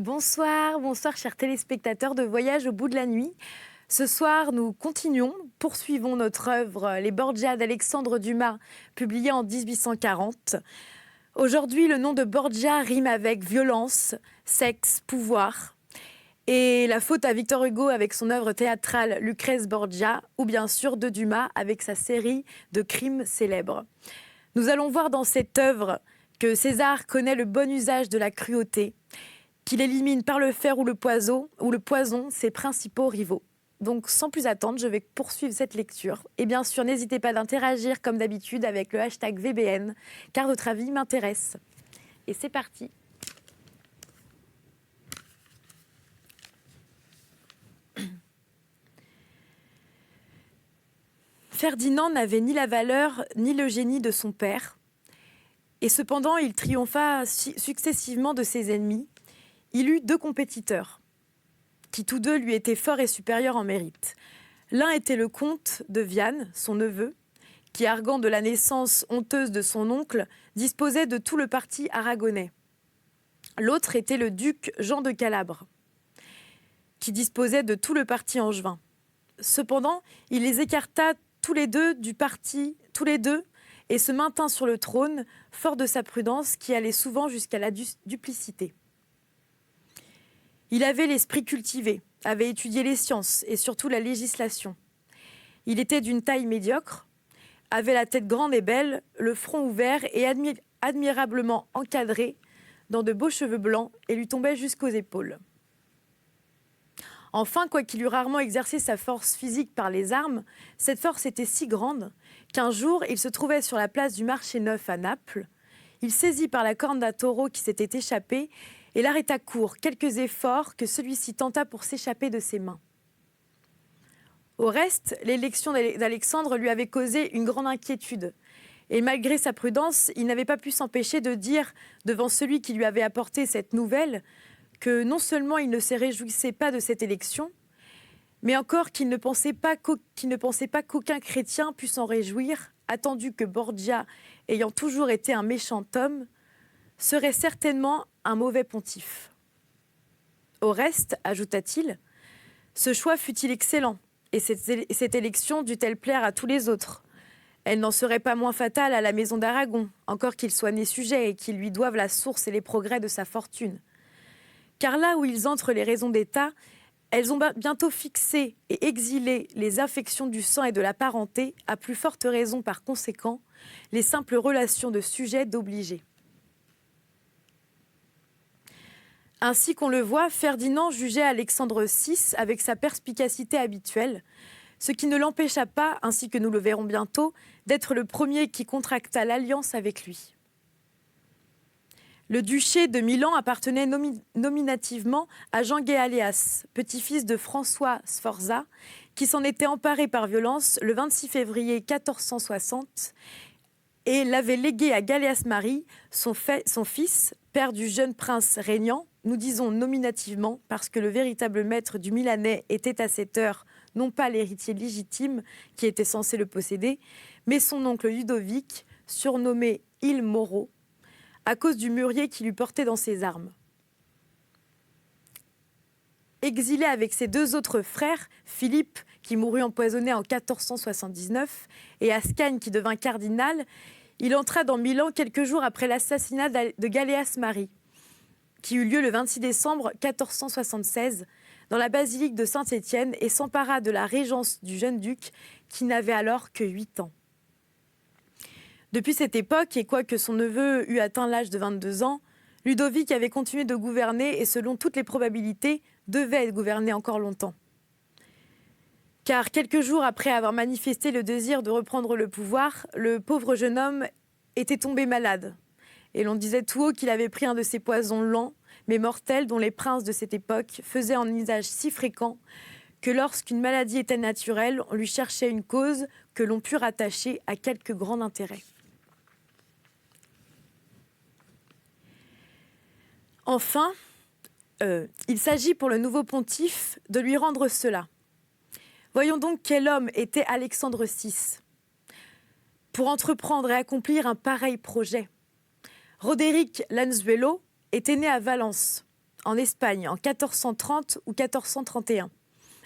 Bonsoir, bonsoir chers téléspectateurs de Voyage au bout de la nuit. Ce soir, nous poursuivons notre œuvre Les Borgia d'Alexandre Dumas, publiée en 1840. Aujourd'hui, le nom de Borgia rime avec violence, sexe, pouvoir. Et la faute à Victor Hugo avec son œuvre théâtrale Lucrèce Borgia, ou bien sûr de Dumas avec sa série de crimes célèbres. Nous allons voir dans cette œuvre que César connaît le bon usage de la cruauté, qu'il élimine par le fer ou le poison ses principaux rivaux. Donc sans plus attendre, je vais poursuivre cette lecture. Et bien sûr, n'hésitez pas d'interagir comme d'habitude avec le hashtag VBN, car votre avis m'intéresse. Et c'est parti. Ferdinand n'avait ni la valeur ni le génie de son père, et cependant il triompha successivement de ses ennemis. Il eut deux compétiteurs, qui tous deux lui étaient forts et supérieurs en mérite. L'un était le comte de Viane, son neveu, qui, arguant de la naissance honteuse de son oncle, disposait de tout le parti aragonais. L'autre était le duc Jean de Calabre, qui disposait de tout le parti angevin. Cependant, il les écarta tous les deux et se maintint sur le trône, fort de sa prudence qui allait souvent jusqu'à la duplicité. Il avait l'esprit cultivé, avait étudié les sciences et surtout la législation. Il était d'une taille médiocre, avait la tête grande et belle, le front ouvert et admirablement encadré dans de beaux cheveux blancs et lui tombaient jusqu'aux épaules. Enfin, quoiqu'il eût rarement exercé sa force physique par les armes, cette force était si grande qu'un jour, il se trouvait sur la place du Marché Neuf à Naples. Il saisit par la corne d'un taureau qui s'était échappé et l'arrêta court, quelques efforts que celui-ci tenta pour s'échapper de ses mains. Au reste, l'élection d'Alexandre lui avait causé une grande inquiétude. Et malgré sa prudence, il n'avait pas pu s'empêcher de dire devant celui qui lui avait apporté cette nouvelle que non seulement il ne se réjouissait pas de cette élection, mais encore qu'il ne pensait pas qu'aucun chrétien pût s'en réjouir, attendu que Borgia, ayant toujours été un méchant homme, serait certainement un mauvais pontife. Au reste, ajouta-t-il, ce choix fut-il excellent, et cette élection dut-elle plaire à tous les autres. Elle n'en serait pas moins fatale à la maison d'Aragon, encore qu'il soit né sujet et qu'il lui doive la source et les progrès de sa fortune. Car là où ils entrent les raisons d'État, elles ont bientôt fixé et exilé les affections du sang et de la parenté, à plus forte raison par conséquent, les simples relations de sujet d'obligé. Ainsi qu'on le voit, Ferdinand jugeait Alexandre VI avec sa perspicacité habituelle, ce qui ne l'empêcha pas, ainsi que nous le verrons bientôt, d'être le premier qui contracta l'alliance avec lui. Le duché de Milan appartenait nominativement à Jean Géaléas, petit-fils de François Sforza, qui s'en était emparé par violence le 26 février 1460 et l'avait légué à Galéas Marie, son fils, père du jeune prince régnant, nous disons nominativement parce que le véritable maître du Milanais était à cette heure non pas l'héritier légitime qui était censé le posséder, mais son oncle Ludovic, surnommé Il Moro, à cause du mûrier qui lui portait dans ses armes. Exilé avec ses deux autres frères, Philippe, qui mourut empoisonné en 1479, et Ascagne, qui devint cardinal, il entra dans Milan quelques jours après l'assassinat de Galéas Marie, qui eut lieu le 26 décembre 1476, dans la basilique de Saint-Étienne, et s'empara de la régence du jeune duc, qui n'avait alors que 8 ans. Depuis cette époque, et quoique son neveu eût atteint l'âge de 22 ans, Ludovic avait continué de gouverner et, selon toutes les probabilités, devait gouverner encore longtemps. Car quelques jours après avoir manifesté le désir de reprendre le pouvoir, le pauvre jeune homme était tombé malade. Et l'on disait tout haut qu'il avait pris un de ces poisons lents, mais mortels, dont les princes de cette époque faisaient un usage si fréquent que lorsqu'une maladie était naturelle, on lui cherchait une cause que l'on put rattacher à quelque grand intérêt. Enfin, il s'agit pour le nouveau pontife de lui rendre cela. Voyons donc quel homme était Alexandre VI pour entreprendre et accomplir un pareil projet. Roderick Lanzuelo était né à Valence en Espagne en 1430 ou 1431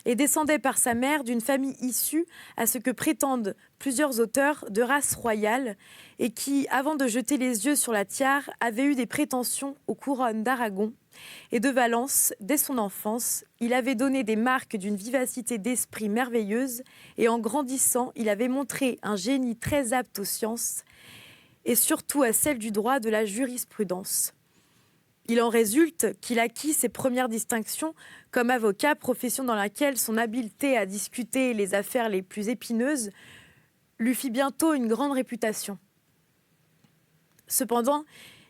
et descendait par sa mère d'une famille issue, à ce que prétendent plusieurs auteurs, de race royale et qui, avant de jeter les yeux sur la tiare, avait eu des prétentions aux couronnes d'Aragon et de Valence. Dès son enfance, il avait donné des marques d'une vivacité d'esprit merveilleuse et en grandissant, il avait montré un génie très apte aux sciences et surtout à celle du droit, de la jurisprudence. Il en résulte qu'il acquit ses premières distinctions comme avocat, profession dans laquelle son habileté à discuter les affaires les plus épineuses lui fit bientôt une grande réputation. Cependant,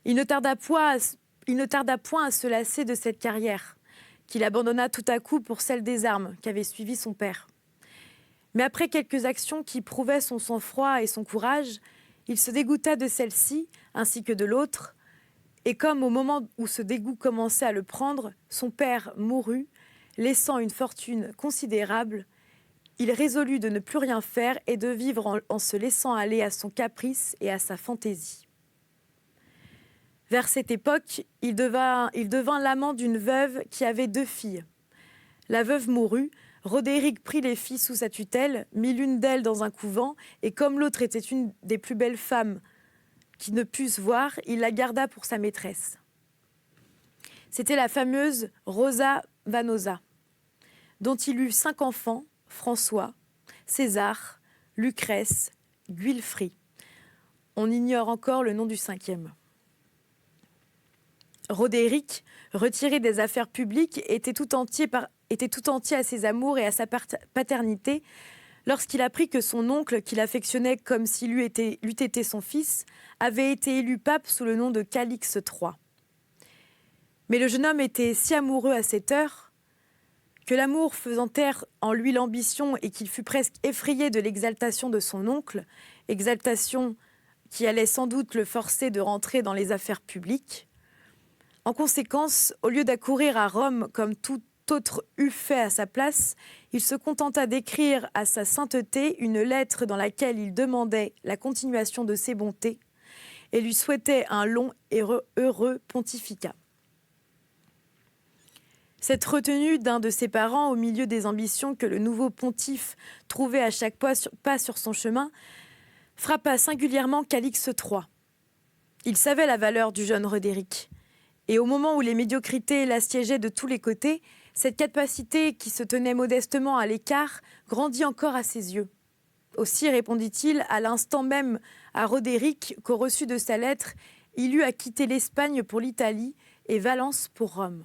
il ne tarda point à se lasser de cette carrière, qu'il abandonna tout à coup pour celle des armes qu'avait suivi son père. Mais après quelques actions qui prouvaient son sang-froid et son courage, il se dégoûta de celle-ci ainsi que de l'autre, et comme au moment où ce dégoût commençait à le prendre, son père mourut, laissant une fortune considérable, il résolut de ne plus rien faire et de vivre en se laissant aller à son caprice et à sa fantaisie. Vers cette époque, il devint l'amant d'une veuve qui avait 2 filles. La veuve mourut, Roderick prit les filles sous sa tutelle, mit l'une d'elles dans un couvent, et comme l'autre était une des plus belles femmes qui ne puisse voir, il la garda pour sa maîtresse. C'était la fameuse Rosa Vanosa, dont il eut 5 enfants, François, César, Lucrèce, Guilfry. On ignore encore le nom du 5e. Roderick, retiré des affaires publiques, était tout entier à ses amours et à sa paternité, lorsqu'il apprit que son oncle, qu'il affectionnait comme s'il eût été son fils, avait été élu pape sous le nom de Calix III. Mais le jeune homme était si amoureux à cette heure que l'amour faisant taire en lui l'ambition et qu'il fut presque effrayé de l'exaltation de son oncle, exaltation qui allait sans doute le forcer de rentrer dans les affaires publiques. En conséquence, au lieu d'accourir à Rome comme tout autre eût fait à sa place, il se contenta d'écrire à sa sainteté une lettre dans laquelle il demandait la continuation de ses bontés et lui souhaitait un long et heureux pontificat. Cette retenue d'un de ses parents au milieu des ambitions que le nouveau pontife trouvait à chaque pas sur son chemin frappa singulièrement Calix III. Il savait la valeur du jeune Roderick, et au moment où les médiocrités l'assiégeaient de tous les côtés, cette capacité qui se tenait modestement à l'écart grandit encore à ses yeux. Aussi répondit-il à l'instant même à Roderick qu'au reçu de sa lettre, il eut à quitter l'Espagne pour l'Italie et Valence pour Rome.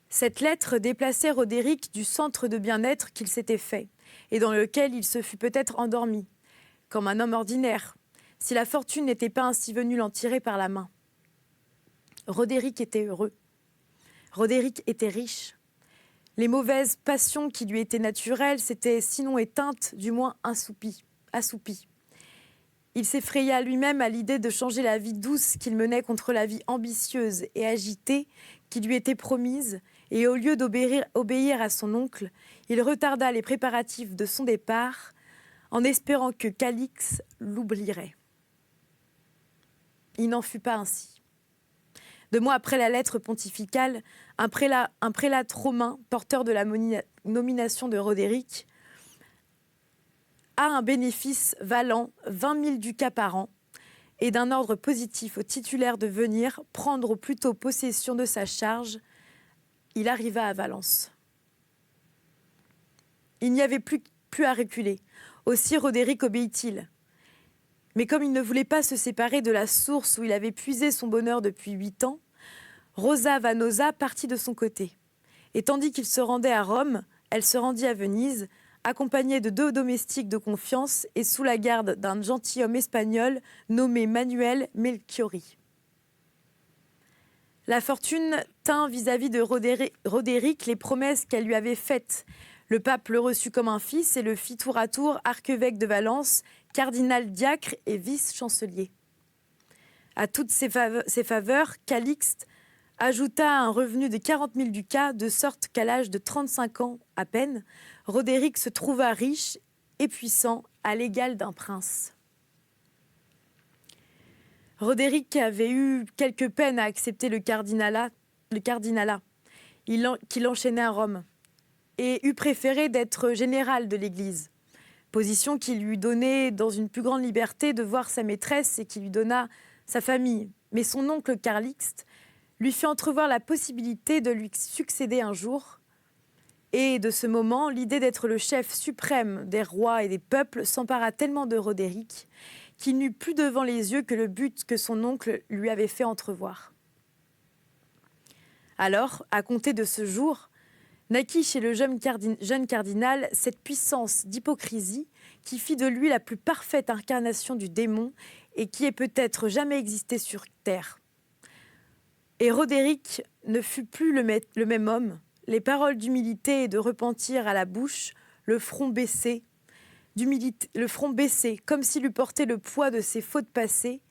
Cette lettre déplaçait Roderick du centre de bien-être qu'il s'était fait et dans lequel il se fût peut-être endormi, comme un homme ordinaire, si la fortune n'était pas ainsi venue l'en tirer par la main. Roderick était heureux. Roderick était riche. Les mauvaises passions qui lui étaient naturelles s'étaient sinon éteintes, du moins assoupies. Il s'effraya lui-même à l'idée de changer la vie douce qu'il menait contre la vie ambitieuse et agitée qui lui était promise, et au lieu d'obéir à son oncle, il retarda les préparatifs de son départ en espérant que Calix l'oublierait. Il n'en fut pas ainsi. 2 mois après la lettre pontificale, un prélat romain, porteur de la nomination de Roderick, a un bénéfice valant 20 000 ducats par an et d'un ordre positif au titulaire de venir prendre au plus tôt possession de sa charge. Il arriva à Valence. Il n'y avait plus à reculer. Aussi Roderick obéit-il. Mais comme il ne voulait pas se séparer de la source où il avait puisé son bonheur depuis 8 ans, Rosa Vanosa partit de son côté. Et tandis qu'il se rendait à Rome, elle se rendit à Venise, accompagnée de 2 domestiques de confiance et sous la garde d'un gentilhomme espagnol nommé Manuel Melchiori. La fortune tint vis-à-vis de Roderick les promesses qu'elle lui avait faites. Le pape le reçut comme un fils et le fit tour à tour archevêque de Valence, cardinal diacre et vice-chancelier. À toutes ces faveurs, Calixte ajouta un revenu de 40 000 ducats, de sorte qu'à l'âge de 35 ans à peine, Roderick se trouva riche et puissant à l'égal d'un prince. Roderick avait eu quelque peine à accepter le cardinalat qu'il enchaînait à Rome, et eût préféré d'être général de l'Église, position qui lui donnait dans une plus grande liberté de voir sa maîtresse et qui lui donna sa famille. Mais son oncle Carlixte lui fit entrevoir la possibilité de lui succéder un jour. Et de ce moment, l'idée d'être le chef suprême des rois et des peuples s'empara tellement de Roderick qu'il n'eut plus devant les yeux que le but que son oncle lui avait fait entrevoir. Alors, à compter de ce jour, naquit chez le jeune cardinal cette puissance d'hypocrisie qui fit de lui la plus parfaite incarnation du démon et qui ait peut-être jamais existé sur terre. Et Roderick ne fut plus le même homme, les paroles d'humilité et de repentir à la bouche, le front baissé, comme s'il eût porté le poids de ses fautes passées,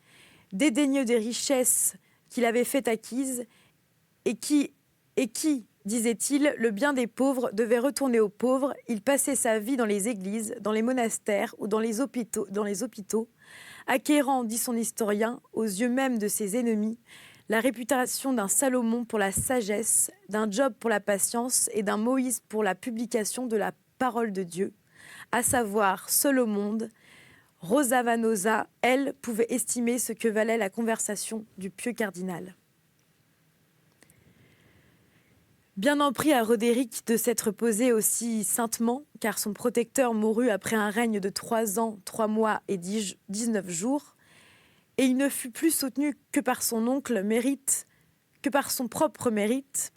dédaigneux des richesses qu'il avait fait acquises, et qui, disait-il, le bien des pauvres devait retourner aux pauvres. Il passait sa vie dans les églises, dans les monastères ou dans les hôpitaux, acquérant, dit son historien, aux yeux même de ses ennemis, la réputation d'un Salomon pour la sagesse, d'un Job pour la patience et d'un Moïse pour la publication de la parole de Dieu, à savoir, seul au monde, Rosa Vanosa, elle, pouvait estimer ce que valait la conversation du pieux cardinal. Bien en prie à Roderick de s'être posé aussi saintement, car son protecteur mourut après un règne de 3 ans, 3 mois et 19 jours, et il ne fut plus soutenu que par son propre mérite,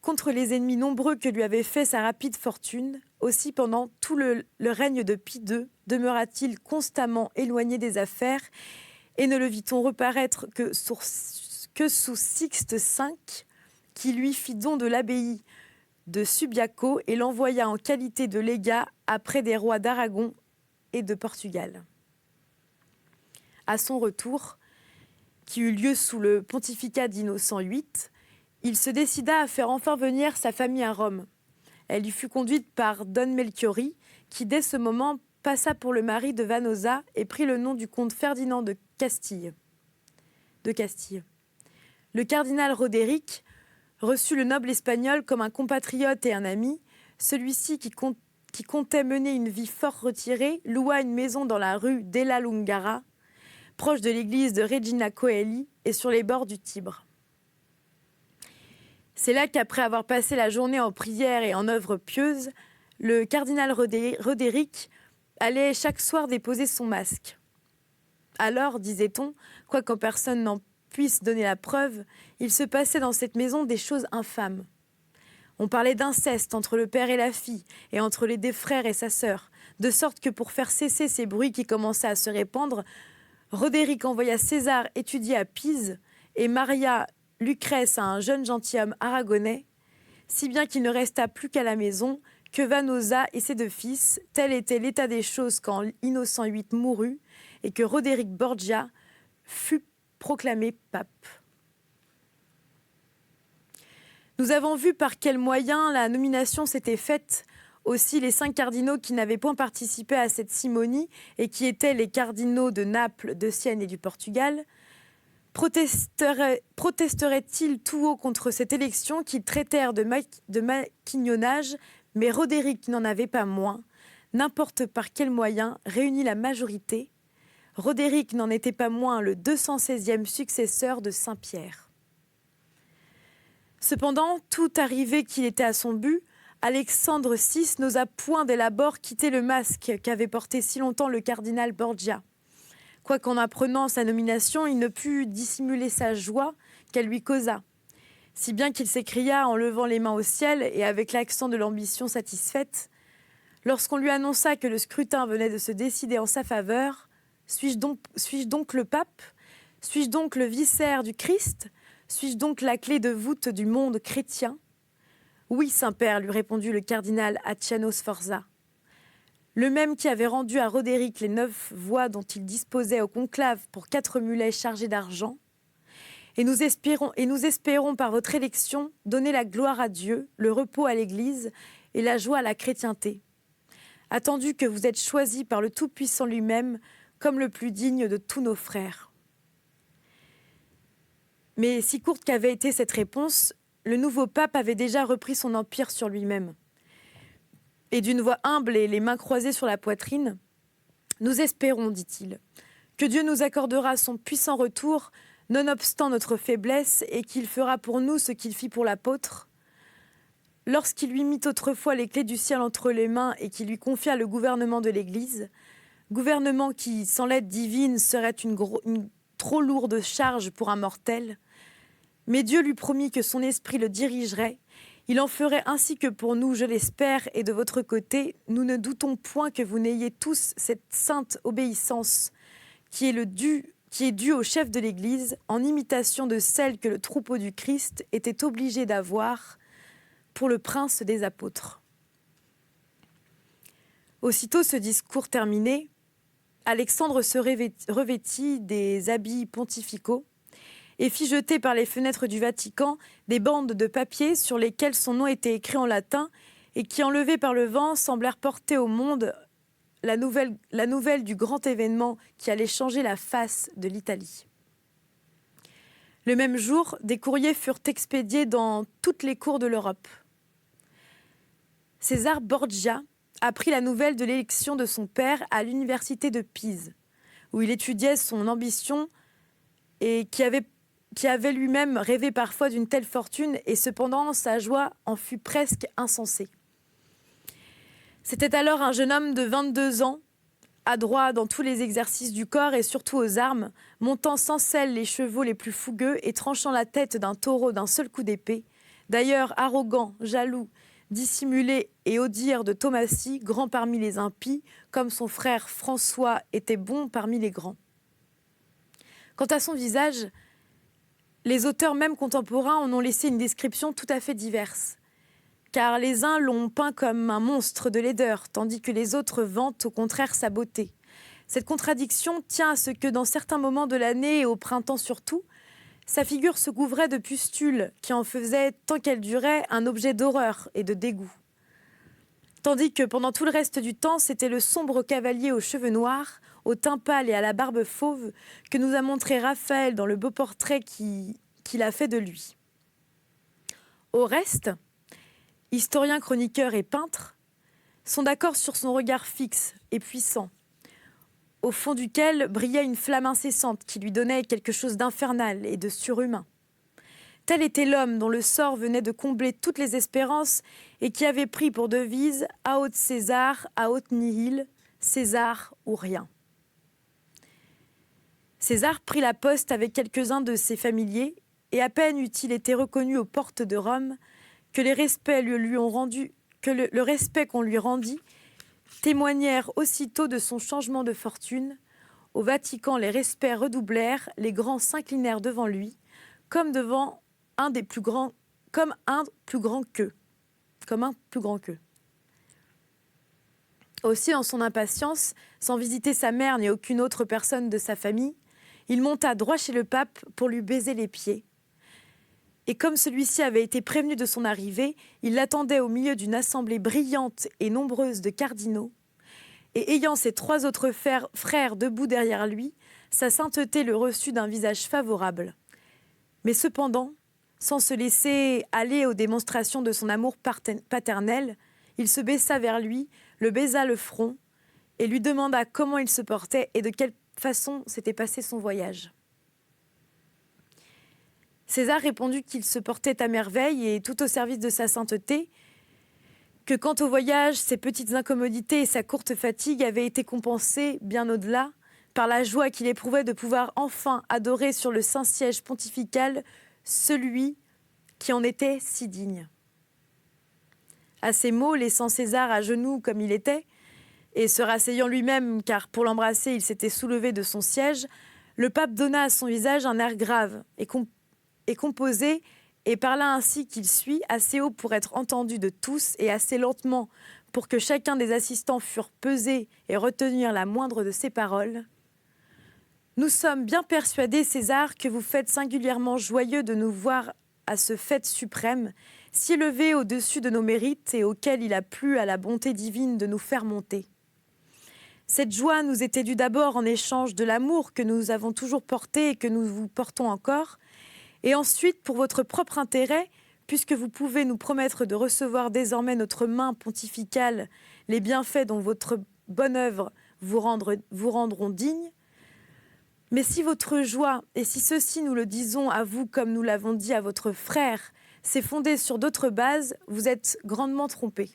contre les ennemis nombreux que lui avait fait sa rapide fortune. Aussi, pendant tout le règne de Pie II, demeura-t-il constamment éloigné des affaires, et ne le vit-on reparaître que sous Sixte V, qui lui fit don de l'abbaye de Subiaco et l'envoya en qualité de légat auprès des rois d'Aragon et de Portugal. À son retour, qui eut lieu sous le pontificat d'Innocent VIII, il se décida à faire enfin venir sa famille à Rome. Elle y fut conduite par Don Melchiori, qui dès ce moment passa pour le mari de Vanosa et prit le nom du comte Ferdinand de Castille. Le cardinal Roderick reçut le noble espagnol comme un compatriote et un ami. Celui-ci, qui comptait mener une vie fort retirée, loua une maison dans la rue della Lungara, proche de l'église de Regina Coeli et sur les bords du Tibre. C'est là qu'après avoir passé la journée en prière et en œuvres pieuses, le cardinal Roderick allait chaque soir déposer son masque. Alors, disait-on, quoiqu'en personne n'en puisse donner la preuve, il se passait dans cette maison des choses infâmes. On parlait d'inceste entre le père et la fille, et entre les deux frères et sa sœur, de sorte que pour faire cesser ces bruits qui commençaient à se répandre, Roderick envoya César étudier à Pise et Maria Lucrèce à un jeune gentilhomme aragonais, si bien qu'il ne resta plus qu'à la maison que Vanosa et ses 2 fils. Tel était l'état des choses quand Innocent VIII mourut et que Roderick Borgia fut proclamé pape. Nous avons vu par quels moyens la nomination s'était faite. Aussi, les 5 cardinaux qui n'avaient point participé à cette simonie et qui étaient les cardinaux de Naples, de Sienne et du Portugal, protesteraient-ils tout haut contre cette élection qu'ils traitèrent de maquignonnage, mais Roderick n'en avait pas moins, n'importe par quel moyen, réuni la majorité. Roderick n'en était pas moins le 216e successeur de Saint-Pierre. Cependant, tout arrivé qu'il était à son but, Alexandre VI n'osa point dès l'abord quitter le masque qu'avait porté si longtemps le cardinal Borgia. Quoiqu'en apprenant sa nomination, il ne put dissimuler sa joie qu'elle lui causa, si bien qu'il s'écria en levant les mains au ciel et avec l'accent de l'ambition satisfaite, lorsqu'on lui annonça que le scrutin venait de se décider en sa faveur: « Suis-je donc le pape? Suis-je donc le vicaire du Christ? Suis-je donc la clé de voûte du monde chrétien ?» « Oui, Saint-Père, lui répondit le cardinal Acciano Sforza, le même qui avait rendu à Roderick les 9 voix dont il disposait au conclave pour 4 mulets chargés d'argent. Et nous espérons par votre élection donner la gloire à Dieu, le repos à l'Église et la joie à la chrétienté. Attendu que vous êtes choisi par le Tout-Puissant lui-même comme le plus digne de tous nos frères. Mais si courte qu'avait été cette réponse, le nouveau pape avait déjà repris son empire sur lui-même. Et d'une voix humble et les mains croisées sur la poitrine, « Nous espérons, dit-il, que Dieu nous accordera son puissant retour, nonobstant notre faiblesse, et qu'il fera pour nous ce qu'il fit pour l'apôtre. Lorsqu'il lui mit autrefois les clés du ciel entre les mains et qu'il lui confia le gouvernement de l'Église, gouvernement qui, sans l'aide divine, serait une trop lourde charge pour un mortel, mais Dieu lui promit que son esprit le dirigerait. Il en ferait ainsi que pour nous, je l'espère, et de votre côté, nous ne doutons point que vous n'ayez tous cette sainte obéissance qui est due au chef de l'Église, en imitation de celle que le troupeau du Christ était obligé d'avoir pour le prince des apôtres. » Aussitôt ce discours terminé, Alexandre se revêtit des habits pontificaux et fit jeter par les fenêtres du Vatican des bandes de papier sur lesquelles son nom était écrit en latin et qui, enlevées par le vent, semblèrent porter au monde la nouvelle du grand événement qui allait changer la face de l'Italie. Le même jour, des courriers furent expédiés dans toutes les cours de l'Europe. César Borgia apprit la nouvelle de l'élection de son père à l'université de Pise, où il étudiait son ambition et qui avait lui-même rêvé parfois d'une telle fortune, et cependant sa joie en fut presque insensée. C'était alors un jeune homme de 22 ans, adroit dans tous les exercices du corps et surtout aux armes, montant sans selle les chevaux les plus fougueux et tranchant la tête d'un taureau d'un seul coup d'épée, d'ailleurs arrogant, jaloux, dissimulé et au dire de Thomassie, grand parmi les impies, comme son frère François était bon parmi les grands. Quant à son visage, les auteurs même contemporains en ont laissé une description tout à fait diverse, car les uns l'ont peint comme un monstre de laideur, tandis que les autres vantent au contraire sa beauté. Cette contradiction tient à ce que dans certains moments de l'année, et au printemps surtout, sa figure se couvrait de pustules qui en faisaient, tant qu'elle durait, un objet d'horreur et de dégoût. Tandis que pendant tout le reste du temps, c'était le sombre cavalier aux cheveux noirs, au teint pâle et à la barbe fauve que nous a montré Raphaël dans le beau portrait qu'il a fait de lui. Au reste, historiens, chroniqueurs et peintres sont d'accord sur son regard fixe et puissant, au fond duquel brillait une flamme incessante qui lui donnait quelque chose d'infernal et de surhumain. Tel était l'homme dont le sort venait de combler toutes les espérances et qui avait pris pour devise « Aut César, aut nihil, César ou rien ». César prit la poste avec quelques-uns de ses familiers, et à peine eut-il été reconnu aux portes de Rome que le respect qu'on lui rendit témoignèrent aussitôt de son changement de fortune. Au Vatican, les respects redoublèrent, les grands s'inclinèrent devant lui, comme un plus grand qu'eux. Aussi, en son impatience, sans visiter sa mère ni aucune autre personne de sa famille, il monta droit chez le pape pour lui baiser les pieds. Et comme celui-ci avait été prévenu de son arrivée, il l'attendait au milieu d'une assemblée brillante et nombreuse de cardinaux. Et ayant ses 3 autres frères debout derrière lui, sa sainteté le reçut d'un visage favorable. Mais cependant, sans se laisser aller aux démonstrations de son amour paternel, il se baissa vers lui, le baisa le front et lui demanda comment il se portait et de quelle façon s'était passé son voyage. César répondit qu'il se portait à merveille et tout au service de sa sainteté, que quant au voyage, ses petites incommodités et sa courte fatigue avaient été compensées bien au-delà par la joie qu'il éprouvait de pouvoir enfin adorer sur le saint siège pontifical celui qui en était si digne. À ces mots, laissant César à genoux comme il était, et se rasseyant lui-même, car pour l'embrasser, il s'était soulevé de son siège, le pape donna à son visage un air grave et composé, et parla ainsi qu'il suit, assez haut pour être entendu de tous, et assez lentement pour que chacun des assistants fût pesé et retenir la moindre de ses paroles. « Nous sommes bien persuadés, César, que vous faites singulièrement joyeux de nous voir à ce fait suprême, si élevé au-dessus de nos mérites et auquel il a plu à la bonté divine de nous faire monter. Cette joie nous était due d'abord en échange de l'amour que nous avons toujours porté et que nous vous portons encore, Et ensuite, pour votre propre intérêt, puisque vous pouvez nous promettre de recevoir désormais notre main pontificale les bienfaits dont votre bonne œuvre vous rendront digne. Mais si votre joie, et si ceci nous le disons à vous comme nous l'avons dit à votre frère, c'est fondé sur d'autres bases, vous êtes grandement trompés.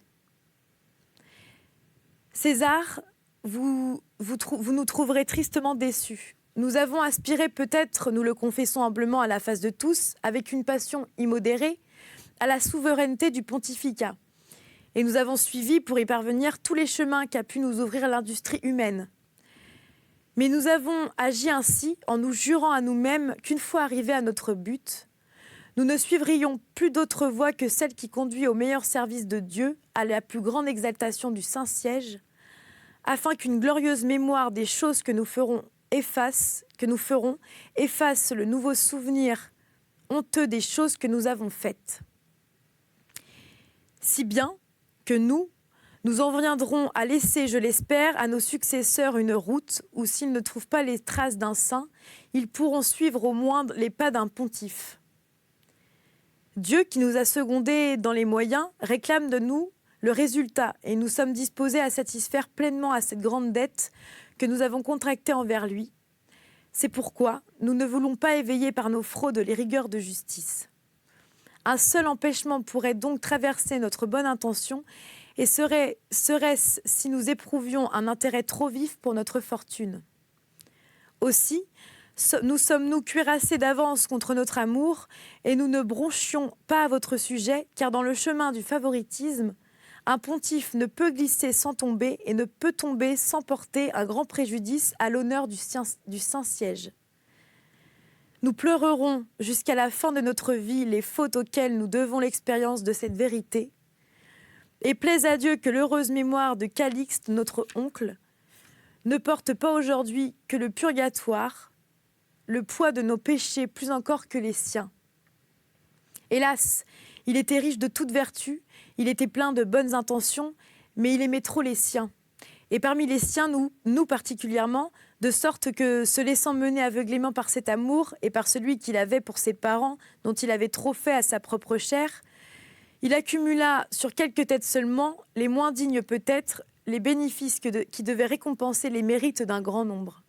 César, vous nous trouverez tristement déçus. Nous avons aspiré peut-être, nous le confessons humblement à la face de tous, avec une passion immodérée, à la souveraineté du pontificat. Et nous avons suivi pour y parvenir tous les chemins qu'a pu nous ouvrir l'industrie humaine. Mais nous avons agi ainsi en nous jurant à nous-mêmes qu'une fois arrivés à notre but, nous ne suivrions plus d'autre voie que celle qui conduit au meilleur service de Dieu, à la plus grande exaltation du Saint-Siège, afin qu'une glorieuse mémoire des choses que nous ferons efface le nouveau souvenir honteux des choses que nous avons faites. Si bien que nous en viendrons à laisser, je l'espère, à nos successeurs une route où, s'ils ne trouvent pas les traces d'un saint, ils pourront suivre au moins les pas d'un pontife. Dieu, qui nous a secondés dans les moyens, réclame de nous le résultat, et nous sommes disposés à satisfaire pleinement à cette grande dette que nous avons contractée envers lui. C'est pourquoi nous ne voulons pas éveiller par nos fraudes les rigueurs de justice. Un seul empêchement pourrait donc traverser notre bonne intention, et serait-ce si nous éprouvions un intérêt trop vif pour notre fortune. Aussi, nous sommes-nous cuirassés d'avance contre notre amour, et nous ne bronchions pas à votre sujet, car dans le chemin du favoritisme, un pontife ne peut glisser sans tomber et ne peut tomber sans porter un grand préjudice à l'honneur du Saint-Siège. Nous pleurerons jusqu'à la fin de notre vie les fautes auxquelles nous devons l'expérience de cette vérité. Et plaise à Dieu que l'heureuse mémoire de Calixte, notre oncle, ne porte pas aujourd'hui que le purgatoire, le poids de nos péchés plus encore que les siens. Hélas, il était riche de toute vertu, il était plein de bonnes intentions, mais il aimait trop les siens. Et parmi les siens, nous particulièrement, de sorte que, se laissant mener aveuglément par cet amour et par celui qu'il avait pour ses parents, dont il avait trop fait à sa propre chair, il accumula sur quelques têtes seulement, les moins dignes peut-être, les bénéfices qui devaient récompenser les mérites d'un grand nombre.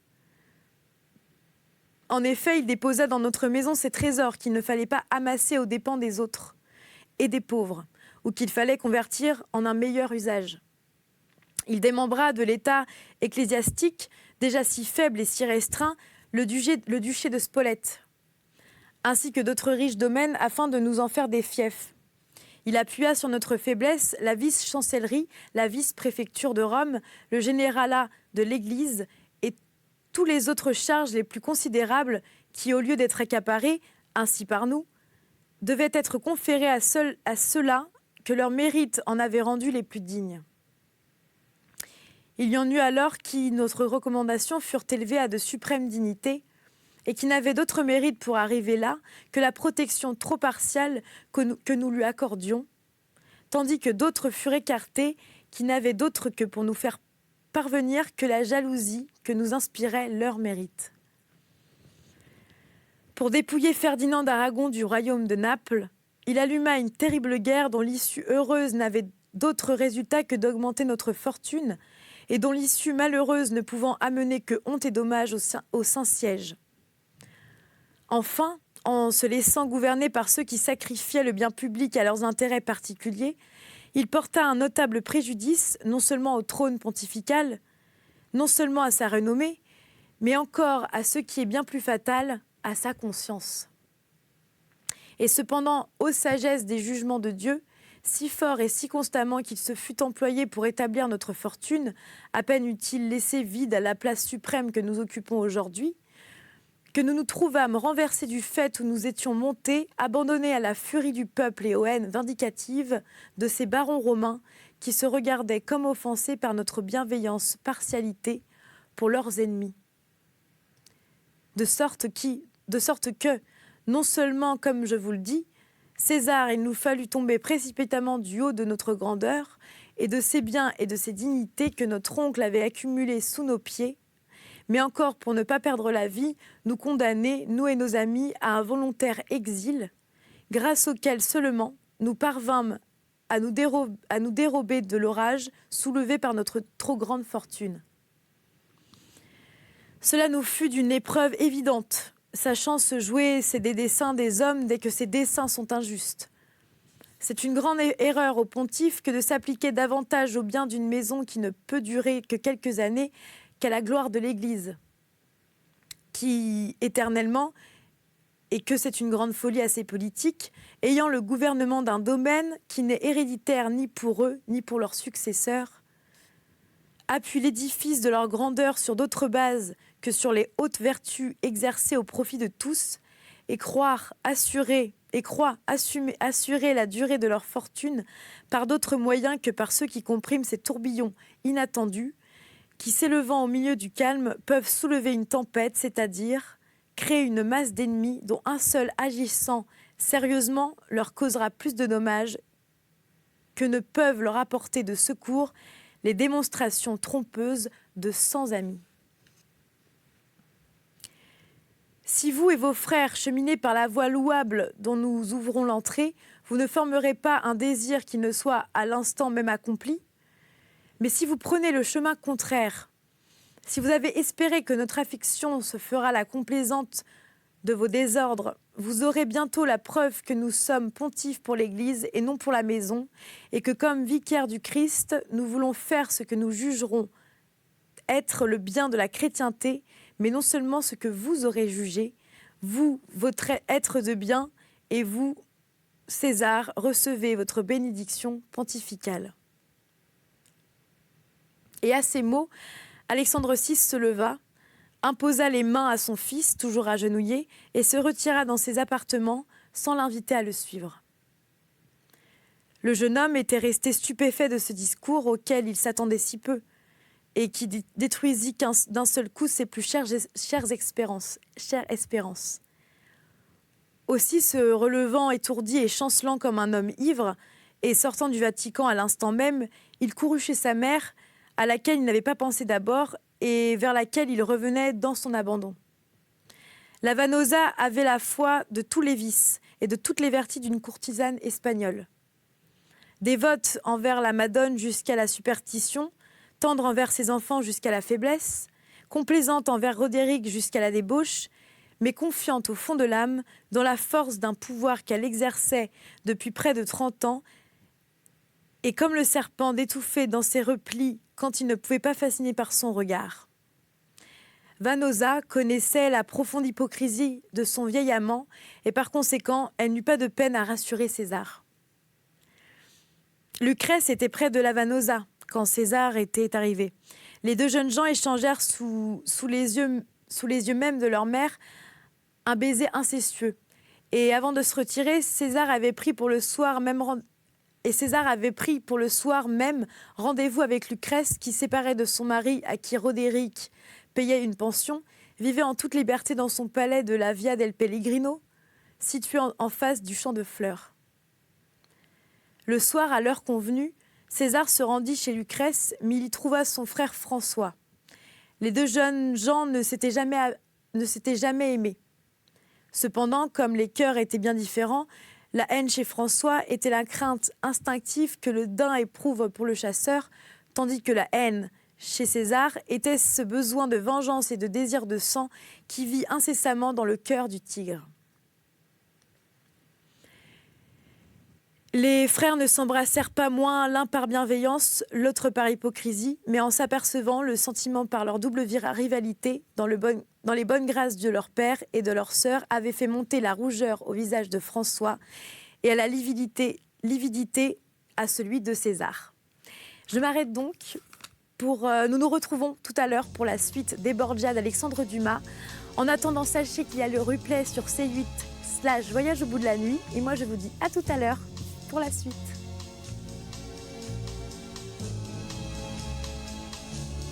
En effet, il déposa dans notre maison ces trésors qu'il ne fallait pas amasser aux dépens des autres et des pauvres, ou qu'il fallait convertir en un meilleur usage. Il démembra de l'État ecclésiastique, déjà si faible et si restreint, le duché de Spolète, ainsi que d'autres riches domaines, afin de nous en faire des fiefs. Il appuya sur notre faiblesse la vice-chancellerie, la vice-préfecture de Rome, le généralat de l'Église et toutes les autres charges les plus considérables qui, au lieu d'être accaparées, ainsi par nous, devaient être conférées à ceux-là que leur mérite en avait rendu les plus dignes. Il y en eut alors qui, notre recommandation, furent élevés à de suprêmes dignités et qui n'avaient d'autre mérite pour arriver là que la protection trop partiale que nous lui accordions, tandis que d'autres furent écartés qui n'avaient d'autre que pour nous faire parvenir que la jalousie que nous inspirait leur mérite. Pour dépouiller Ferdinand d'Aragon du royaume de Naples, il alluma une terrible guerre dont l'issue heureuse n'avait d'autre résultat que d'augmenter notre fortune et dont l'issue malheureuse ne pouvant amener que honte et dommage au Saint-Siège. Enfin, en se laissant gouverner par ceux qui sacrifiaient le bien public à leurs intérêts particuliers, il porta un notable préjudice non seulement au trône pontifical, non seulement à sa renommée, mais encore à ce qui est bien plus fatal, à sa conscience. Et cependant, ô sagesse des jugements de Dieu, si fort et si constamment qu'il se fût employé pour établir notre fortune, à peine eût-il laissé vide à la place suprême que nous occupons aujourd'hui, que nous nous trouvâmes renversés du fait où nous étions montés, abandonnés à la furie du peuple et aux haines vindicatives de ces barons romains qui se regardaient comme offensés par notre bienveillance partialité pour leurs ennemis. De sorte que, non seulement, comme je vous le dis, César, il nous fallut tomber précipitamment du haut de notre grandeur et de ces biens et de ces dignités que notre oncle avait accumulés sous nos pieds, mais encore pour ne pas perdre la vie, nous condamner, nous et nos amis, à un volontaire exil, grâce auquel seulement nous parvînmes à nous dérober de l'orage soulevé par notre trop grande fortune. Cela nous fut d'une épreuve évidente, sachant se jouer c'est des desseins des hommes dès que ces desseins sont injustes. C'est une grande erreur au pontife que de s'appliquer davantage au bien d'une maison qui ne peut durer que quelques années qu'à la gloire de l'Église, qui éternellement, et que c'est une grande folie assez politique, ayant le gouvernement d'un domaine qui n'est héréditaire ni pour eux ni pour leurs successeurs, appuient l'édifice de leur grandeur sur d'autres bases que sur les hautes vertus exercées au profit de tous, et croient assurer la durée de leur fortune par d'autres moyens que par ceux qui compriment ces tourbillons inattendus, qui, s'élevant au milieu du calme, peuvent soulever une tempête, c'est-à-dire créer une masse d'ennemis dont un seul agissant sérieusement leur causera plus de dommages que ne peuvent leur apporter de secours les démonstrations trompeuses de 100 amis. Si vous et vos frères cheminez par la voie louable dont nous ouvrons l'entrée, vous ne formerez pas un désir qui ne soit à l'instant même accompli. Mais si vous prenez le chemin contraire, si vous avez espéré que notre affection se fera la complaisante de vos désordres, vous aurez bientôt la preuve que nous sommes pontifes pour l'Église et non pour la maison, et que comme vicaires du Christ, nous voulons faire ce que nous jugerons être le bien de la chrétienté, mais non seulement ce que vous aurez jugé, vous, votre être de bien, et vous, César, recevez votre bénédiction pontificale. Et à ces mots, Alexandre VI se leva, imposa les mains à son fils, toujours agenouillé, et se retira dans ses appartements sans l'inviter à le suivre. Le jeune homme était resté stupéfait de ce discours auquel il s'attendait si peu, et qui détruisit d'un seul coup ses plus chères espérances. Aussi, se relevant étourdi et chancelant comme un homme ivre, et sortant du Vatican à l'instant même, il courut chez sa mère, à laquelle il n'avait pas pensé d'abord, et vers laquelle il revenait dans son abandon. La Vanosa avait la foi de tous les vices et de toutes les vertus d'une courtisane espagnole. Dévote envers la Madone jusqu'à la superstition, tendre envers ses enfants jusqu'à la faiblesse, complaisante envers Roderick jusqu'à la débauche, mais confiante au fond de l'âme dans la force d'un pouvoir qu'elle exerçait depuis près de 30 ans, et comme le serpent d'étouffer dans ses replis quand il ne pouvait pas fasciner par son regard. Vanosa connaissait la profonde hypocrisie de son vieil amant, et par conséquent, elle n'eut pas de peine à rassurer César. Lucrèce était près de la Vanosa quand César était arrivé. Les deux jeunes gens échangèrent sous les yeux même de leur mère un baiser incestueux. Et avant de se retirer, César avait pris pour le soir même rendez-vous avec Lucrèce, qui, séparée de son mari à qui Roderick payait une pension, vivait en toute liberté dans son palais de la Via del Pellegrino, situé en face du champ de fleurs. Le soir, à l'heure convenue, César se rendit chez Lucrèce, mais il y trouva son frère François. Les deux jeunes gens ne s'étaient jamais aimés. Cependant, comme les cœurs étaient bien différents, la haine chez François était la crainte instinctive que le daim éprouve pour le chasseur, tandis que la haine chez César était ce besoin de vengeance et de désir de sang qui vit incessamment dans le cœur du tigre. Les frères ne s'embrassèrent pas moins l'un par bienveillance, l'autre par hypocrisie, mais en s'apercevant le sentiment par leur double rivalité dans les bonnes grâces de leur père et de leur sœur avait fait monter la rougeur au visage de François et à la lividité à celui de César. Je m'arrête donc nous nous retrouvons tout à l'heure pour la suite des Borgia d'Alexandre Dumas. En attendant, sachez qu'il y a le replay sur C8/Voyage au bout de la nuit et moi je vous dis à tout à l'heure pour la suite.